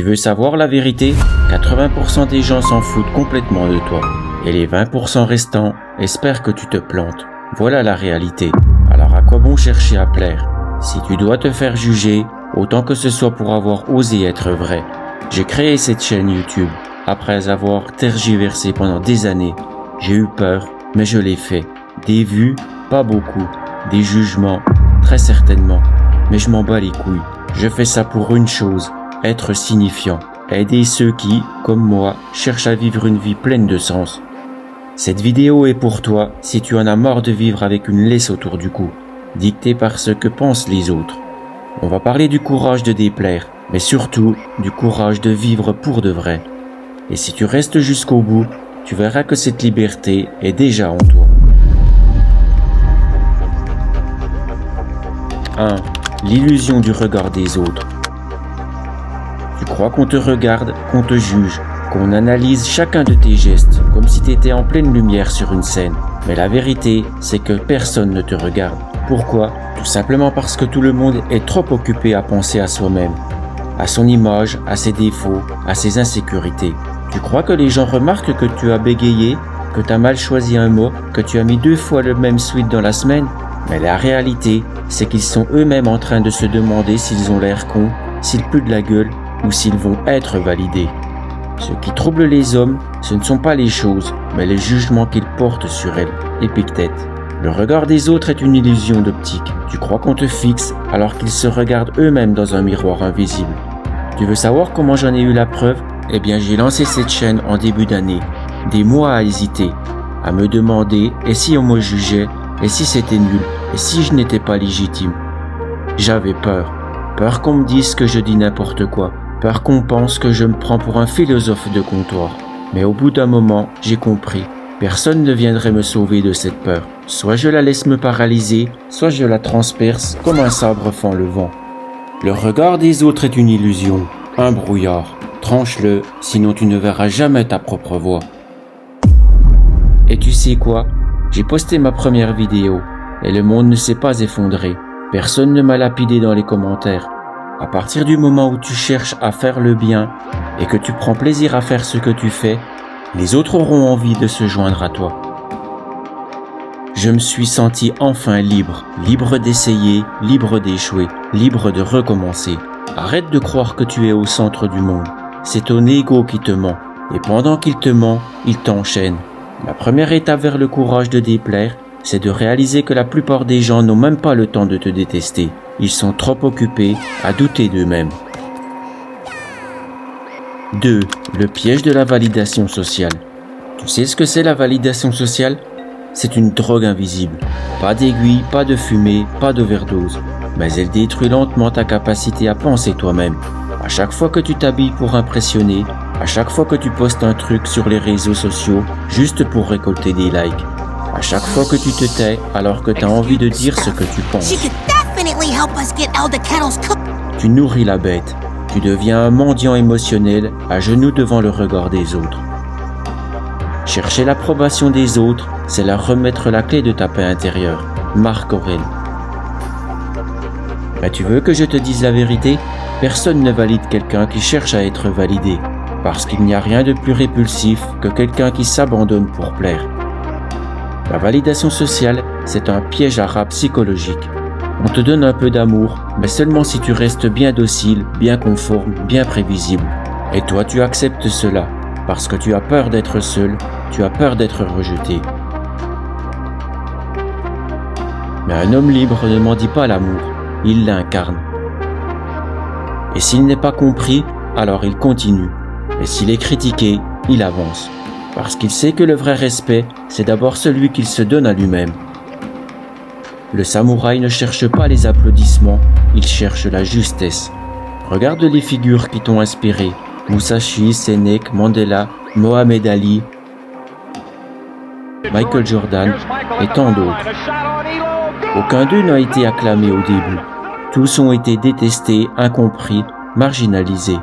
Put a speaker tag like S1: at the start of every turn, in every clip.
S1: veux savoir la vérité? 80% des gens s'en foutent complètement de toi. Et les 20% restants espèrent que tu te plantes. Voilà la réalité. Alors à quoi bon chercher à plaire? Si tu dois te faire juger, autant que ce soit pour avoir osé être vrai. J'ai créé cette chaîne YouTube. Après avoir tergiversé pendant des années, j'ai eu peur, mais je l'ai fait. Des vues, pas beaucoup. Des jugements, très certainement. Mais je m'en bats les couilles. Je fais ça pour une chose, être signifiant. Aider ceux qui, comme moi, cherchent à vivre une vie pleine de sens. Cette vidéo est pour toi si tu en as marre de vivre avec une laisse autour du cou, dictée par ce que pensent les autres. On va parler du courage de déplaire, mais surtout du courage de vivre pour de vrai. Et si tu restes jusqu'au bout, tu verras que cette liberté est déjà en toi. 1. L'illusion du regard des autres. Tu crois qu'on te regarde, qu'on te juge, qu'on analyse chacun de tes gestes, comme si tu étais en pleine lumière sur une scène. Mais la vérité, c'est que personne ne te regarde. Pourquoi? Tout simplement parce que tout le monde est trop occupé à penser à soi-même, à son image, à ses défauts, à ses insécurités. Tu crois que les gens remarquent que tu as bégayé, que tu as mal choisi un mot, que tu as mis 2 fois le même sweat dans la semaine? Mais la réalité, c'est qu'ils sont eux-mêmes en train de se demander s'ils ont l'air cons, s'ils puent de la gueule ou s'ils vont être validés. Ce qui trouble les hommes, ce ne sont pas les choses, mais les jugements qu'ils portent sur elles. Épictète. Le regard des autres est une illusion d'optique. Tu crois qu'on te fixe alors qu'ils se regardent eux-mêmes dans un miroir invisible. Tu veux savoir comment j'en ai eu la preuve? Eh bien, j'ai lancé cette chaîne en début d'année. Des mois à hésiter, à me demander et si on me jugeait, et si c'était nul, et si je n'étais pas légitime. J'avais peur. Peur qu'on me dise que je dis n'importe quoi. Peur qu'on pense que je me prends pour un philosophe de comptoir. Mais au bout d'un moment, j'ai compris. Personne ne viendrait me sauver de cette peur. Soit je la laisse me paralyser, soit je la transperce comme un sabre fend le vent. Le regard des autres est une illusion, un brouillard. Tranche-le, sinon tu ne verras jamais ta propre voix. Et tu sais quoi? J'ai posté ma première vidéo, et le monde ne s'est pas effondré. Personne ne m'a lapidé dans les commentaires. À partir du moment où tu cherches à faire le bien et que tu prends plaisir à faire ce que tu fais, les autres auront envie de se joindre à toi. Je me suis senti enfin libre, libre d'essayer, libre d'échouer, libre de recommencer. Arrête de croire que tu es au centre du monde. C'est ton ego qui te ment, et pendant qu'il te ment, il t'enchaîne. La première étape vers le courage de déplaire, c'est de réaliser que la plupart des gens n'ont même pas le temps de te détester. Ils sont trop occupés à douter d'eux-mêmes. 2. Le piège de la validation sociale. Tu sais ce que c'est la validation sociale? C'est une drogue invisible. Pas d'aiguille, pas de fumée, pas d'overdose. Mais elle détruit lentement ta capacité à penser toi-même. À chaque fois que tu t'habilles pour impressionner, à chaque fois que tu postes un truc sur les réseaux sociaux juste pour récolter des likes, à chaque fois que tu te tais alors que tu as envie de dire ce que tu penses. Tu nourris la bête. Tu deviens un mendiant émotionnel à genoux devant le regard des autres. Chercher l'approbation des autres, c'est leur remettre la clé de ta paix intérieure. Marc Aurèle. Mais tu veux que je te dise la vérité? Personne ne valide quelqu'un qui cherche à être validé, parce qu'il n'y a rien de plus répulsif que quelqu'un qui s'abandonne pour plaire. La validation sociale, c'est un piège à rat psychologique. On te donne un peu d'amour, mais seulement si tu restes bien docile, bien conforme, bien prévisible. Et toi, tu acceptes cela, parce que tu as peur d'être seul, tu as peur d'être rejeté. Mais un homme libre ne mendie pas l'amour, il l'incarne. Et s'il n'est pas compris, alors il continue. Et s'il est critiqué, il avance. Parce qu'il sait que le vrai respect, c'est d'abord celui qu'il se donne à lui-même. Le samouraï ne cherche pas les applaudissements, il cherche la justesse. Regarde les figures qui t'ont inspiré. Musashi, Sénèque, Mandela, Mohamed Ali, Michael Jordan et tant d'autres. Aucun d'eux n'a été acclamé au début. Tous ont été détestés, incompris, marginalisés.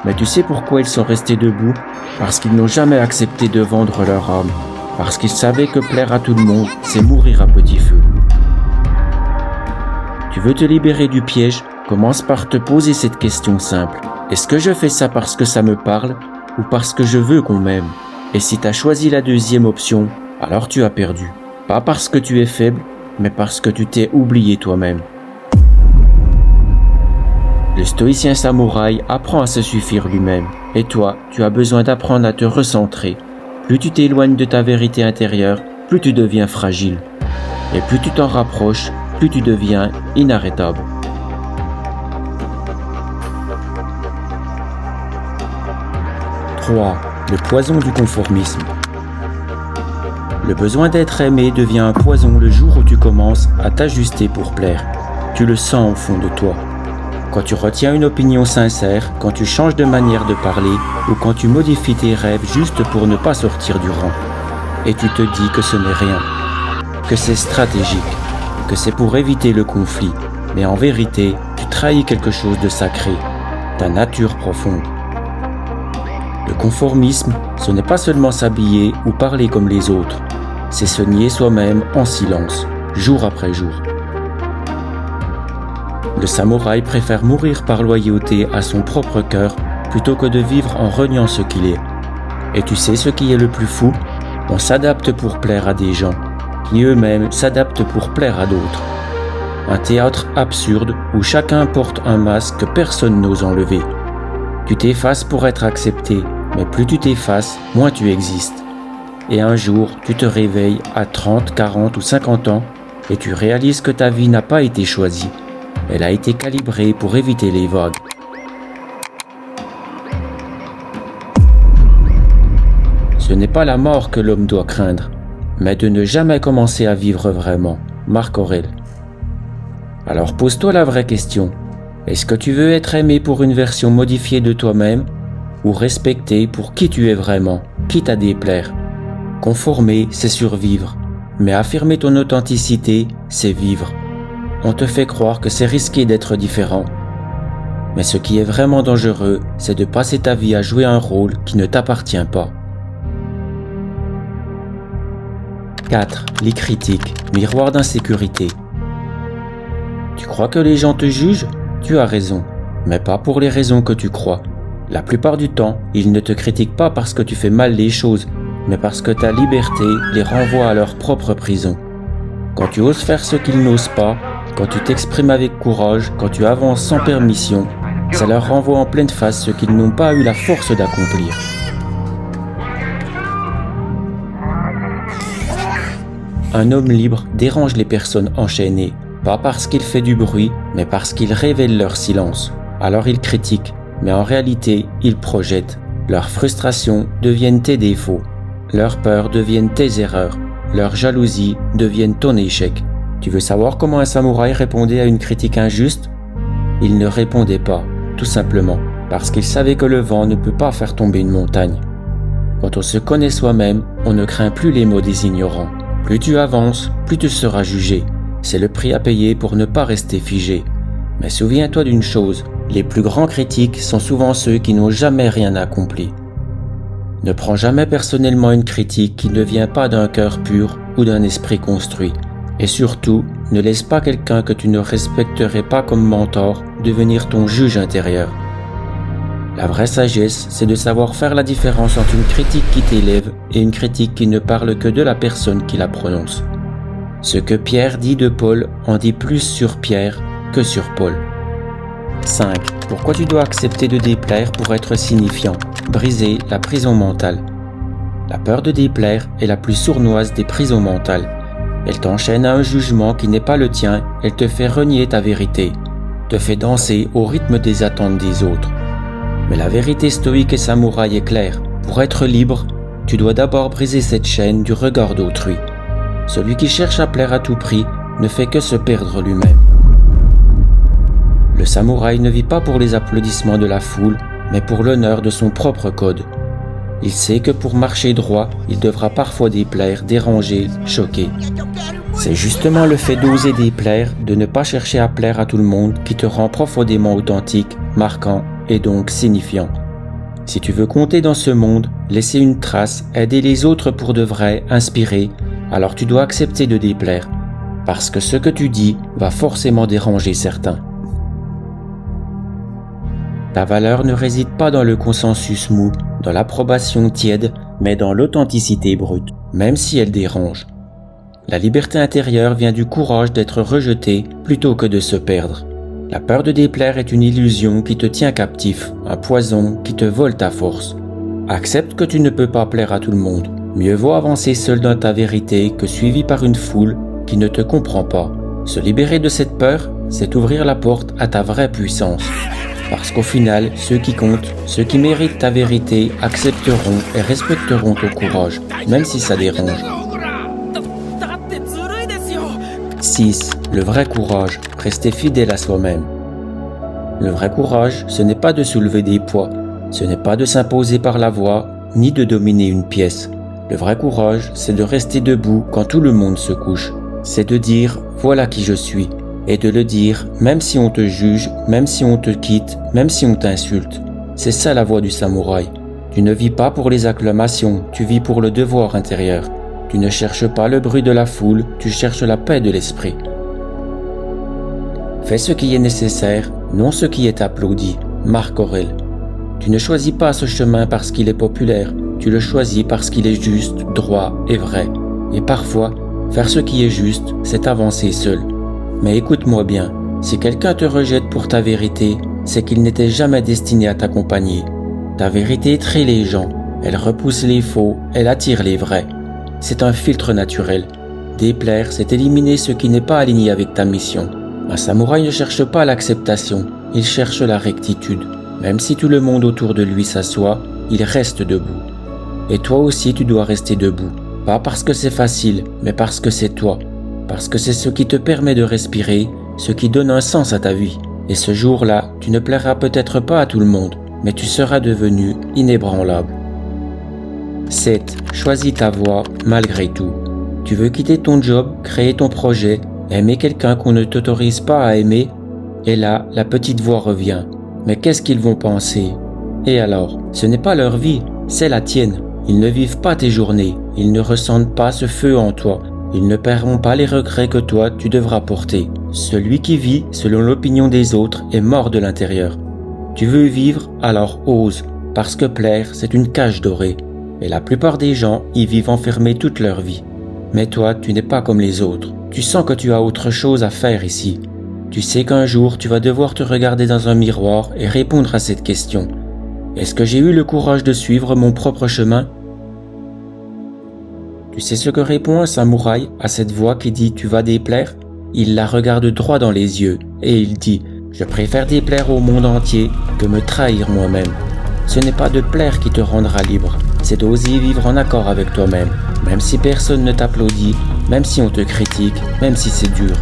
S1: Mais tu sais pourquoi ils sont restés debout? Parce qu'ils n'ont jamais accepté de vendre leur âme. Parce qu'ils savaient que plaire à tout le monde, c'est mourir à petit feu. Tu veux te libérer du piège? Commence par te poser cette question simple. Est-ce que je fais ça parce que ça me parle ou parce que je veux qu'on m'aime? Et si tu as choisi la deuxième option, alors tu as perdu. Pas parce que tu es faible, mais parce que tu t'es oublié toi-même. Le stoïcien samouraï apprend à se suffire lui-même. Et toi, tu as besoin d'apprendre à te recentrer. Plus tu t'éloignes de ta vérité intérieure, plus tu deviens fragile. Et plus tu t'en rapproches, plus tu deviens inarrêtable. Le poison du conformisme. Le besoin d'être aimé devient un poison le jour où tu commences à t'ajuster pour plaire. Tu le sens au fond de toi. Quand tu retiens une opinion sincère, quand tu changes de manière de parler ou quand tu modifies tes rêves juste pour ne pas sortir du rang. Et tu te dis que ce n'est rien, que c'est stratégique, que c'est pour éviter le conflit. Mais en vérité, tu trahis quelque chose de sacré, ta nature profonde. Le conformisme, ce n'est pas seulement s'habiller ou parler comme les autres, c'est se nier soi-même en silence, jour après jour. Le samouraï préfère mourir par loyauté à son propre cœur plutôt que de vivre en reniant ce qu'il est. Et tu sais ce qui est le plus fou? On s'adapte pour plaire à des gens, qui eux-mêmes s'adaptent pour plaire à d'autres. Un théâtre absurde où chacun porte un masque que personne n'ose enlever. Tu t'effaces pour être accepté, mais plus tu t'effaces, moins tu existes. Et un jour, tu te réveilles à 30, 40 ou 50 ans et tu réalises que ta vie n'a pas été choisie. Elle a été calibrée pour éviter les vagues. Ce n'est pas la mort que l'homme doit craindre, mais de ne jamais commencer à vivre vraiment. Marc Aurèle. Alors pose-toi la vraie question. Est-ce que tu veux être aimé pour une version modifiée de toi-même ou respecté pour qui tu es vraiment, quitte à déplaire? Conformer, c'est survivre, mais affirmer ton authenticité, c'est vivre. On te fait croire que c'est risqué d'être différent. Mais ce qui est vraiment dangereux, c'est de passer ta vie à jouer un rôle qui ne t'appartient pas. 4. Les critiques, miroir d'insécurité. Tu crois que les gens te jugent? Tu as raison, mais pas pour les raisons que tu crois. La plupart du temps, ils ne te critiquent pas parce que tu fais mal les choses, mais parce que ta liberté les renvoie à leur propre prison. Quand tu oses faire ce qu'ils n'osent pas, quand tu t'exprimes avec courage, quand tu avances sans permission, ça leur renvoie en pleine face ce qu'ils n'ont pas eu la force d'accomplir. Un homme libre dérange les personnes enchaînées, pas parce qu'il fait du bruit, mais parce qu'il révèle leur silence. Alors ils critiquent, mais en réalité, ils projettent. Leurs frustrations deviennent tes défauts. Leurs peurs deviennent tes erreurs. Leurs jalousies deviennent ton échec. Tu veux savoir comment un samouraï répondait à une critique injuste? Il ne répondait pas, tout simplement, parce qu'il savait que le vent ne peut pas faire tomber une montagne. Quand on se connaît soi-même, on ne craint plus les mots des ignorants. Plus tu avances, plus tu seras jugé. C'est le prix à payer pour ne pas rester figé. Mais souviens-toi d'une chose, les plus grands critiques sont souvent ceux qui n'ont jamais rien accompli. Ne prends jamais personnellement une critique qui ne vient pas d'un cœur pur ou d'un esprit construit. Et surtout, ne laisse pas quelqu'un que tu ne respecterais pas comme mentor devenir ton juge intérieur. La vraie sagesse, c'est de savoir faire la différence entre une critique qui t'élève et une critique qui ne parle que de la personne qui la prononce. Ce que Pierre dit de Paul en dit plus sur Pierre que sur Paul. 5. Pourquoi tu dois accepter de déplaire pour être signifiant? Briser la prison mentale. La peur de déplaire est la plus sournoise des prisons mentales. Elle t'enchaîne à un jugement qui n'est pas le tien, elle te fait renier ta vérité, te fait danser au rythme des attentes des autres. Mais la vérité stoïque et samouraï est claire. Pour être libre, tu dois d'abord briser cette chaîne du regard d'autrui. Celui qui cherche à plaire à tout prix ne fait que se perdre lui-même. Le samouraï ne vit pas pour les applaudissements de la foule, mais pour l'honneur de son propre code. Il sait que pour marcher droit, il devra parfois déplaire, déranger, choquer. C'est justement le fait d'oser déplaire, de ne pas chercher à plaire à tout le monde qui te rend profondément authentique, marquant et donc signifiant. Si tu veux compter dans ce monde, laisser une trace, aider les autres pour de vrai, inspirer, alors tu dois accepter de déplaire, parce que ce que tu dis va forcément déranger certains. Ta valeur ne réside pas dans le consensus mou, dans l'approbation tiède, mais dans l'authenticité brute, même si elle dérange. La liberté intérieure vient du courage d'être rejeté plutôt que de se perdre. La peur de déplaire est une illusion qui te tient captif, un poison qui te vole ta force. Accepte que tu ne peux pas plaire à tout le monde. Mieux vaut avancer seul dans ta vérité que suivi par une foule qui ne te comprend pas. Se libérer de cette peur, c'est ouvrir la porte à ta vraie puissance. Parce qu'au final, ceux qui comptent, ceux qui méritent ta vérité, accepteront et respecteront ton courage, même si ça dérange. 6. Le vrai courage, rester fidèle à soi-même. Le vrai courage, ce n'est pas de soulever des poids, ce n'est pas de s'imposer par la voix, ni de dominer une pièce. Le vrai courage, c'est de rester debout quand tout le monde se couche. C'est de dire « voilà qui je suis » et de le dire même si on te juge, même si on te quitte, même si on t'insulte. C'est ça la voie du samouraï. Tu ne vis pas pour les acclamations, tu vis pour le devoir intérieur. Tu ne cherches pas le bruit de la foule, tu cherches la paix de l'esprit. Fais ce qui est nécessaire, non ce qui est applaudi. Marc Aurèle. Tu ne choisis pas ce chemin parce qu'il est populaire, tu le choisis parce qu'il est juste, droit et vrai. Et parfois, faire ce qui est juste, c'est avancer seul. Mais écoute-moi bien, si quelqu'un te rejette pour ta vérité, c'est qu'il n'était jamais destiné à t'accompagner. Ta vérité trahit les gens, elle repousse les faux, elle attire les vrais. C'est un filtre naturel. Déplaire, c'est éliminer ce qui n'est pas aligné avec ta mission. Un samouraï ne cherche pas l'acceptation, il cherche la rectitude. Même si tout le monde autour de lui s'assoit, il reste debout. Et toi aussi tu dois rester debout. Pas parce que c'est facile, mais parce que c'est toi. Parce que c'est ce qui te permet de respirer, ce qui donne un sens à ta vie. Et ce jour-là, tu ne plairas peut-être pas à tout le monde, mais tu seras devenu inébranlable. 7. Choisis ta voie malgré tout. Tu veux quitter ton job, créer ton projet, aimer quelqu'un qu'on ne t'autorise pas à aimer, et là, la petite voix revient. Mais qu'est-ce qu'ils vont penser? Et alors, ce n'est pas leur vie, c'est la tienne. Ils ne vivent pas tes journées, ils ne ressentent pas ce feu en toi, ils ne paieront pas les regrets que toi tu devras porter. Celui qui vit selon l'opinion des autres est mort de l'intérieur. Tu veux vivre, alors ose, parce que plaire c'est une cage dorée. Et la plupart des gens y vivent enfermés toute leur vie. Mais toi, tu n'es pas comme les autres. Tu sens que tu as autre chose à faire ici. Tu sais qu'un jour, tu vas devoir te regarder dans un miroir et répondre à cette question. Est-ce que j'ai eu le courage de suivre mon propre chemin? Tu sais ce que répond un samouraï à cette voix qui dit « tu vas déplaire » Il la regarde droit dans les yeux et il dit « je préfère déplaire au monde entier que me trahir moi-même ». Ce n'est pas de plaire qui te rendra libre, c'est d'oser vivre en accord avec toi-même, même si personne ne t'applaudit, même si on te critique, même si c'est dur.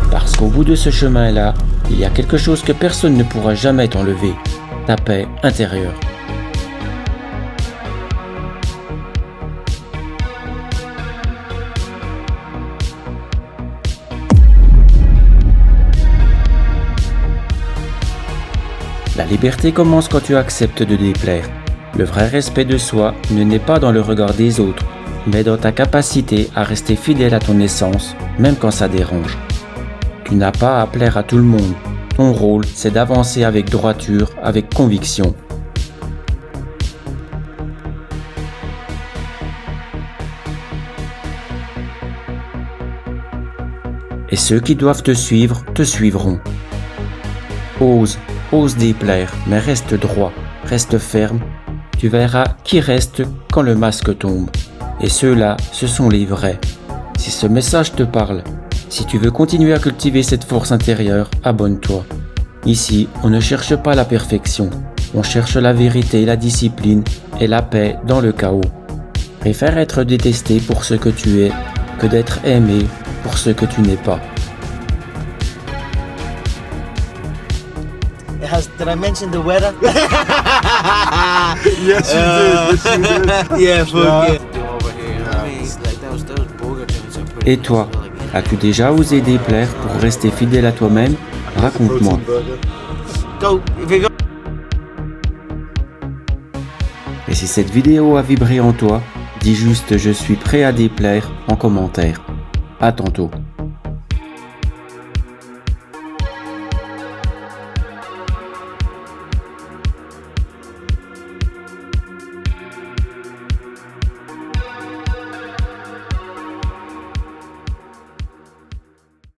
S1: Parce qu'au bout de ce chemin-là, il y a quelque chose que personne ne pourra jamais t'enlever, ta paix intérieure. La liberté commence quand tu acceptes de déplaire. Le vrai respect de soi ne naît pas dans le regard des autres, mais dans ta capacité à rester fidèle à ton essence, même quand ça dérange. Tu n'as pas à plaire à tout le monde. Ton rôle, c'est d'avancer avec droiture, avec conviction. Et ceux qui doivent te suivre, te suivront. Ose déplaire, mais reste droit, reste ferme. Tu verras qui reste quand le masque tombe. Et ceux-là, ce sont les vrais. Si ce message te parle, si tu veux continuer à cultiver cette force intérieure, abonne-toi. Ici, on ne cherche pas la perfection. On cherche la vérité, la discipline et la paix dans le chaos. Préfère être détesté pour ce que tu es que d'être aimé pour ce que tu n'es pas.
S2: Did I mention the weather?
S3: Yes, you did.
S2: Yeah, fuck yeah.
S1: Et toi, as-tu déjà osé déplaire pour rester fidèle à toi-même? Raconte-moi. Et si cette vidéo a vibré en toi, dis juste « Je suis prêt à déplaire » en commentaire. À tantôt.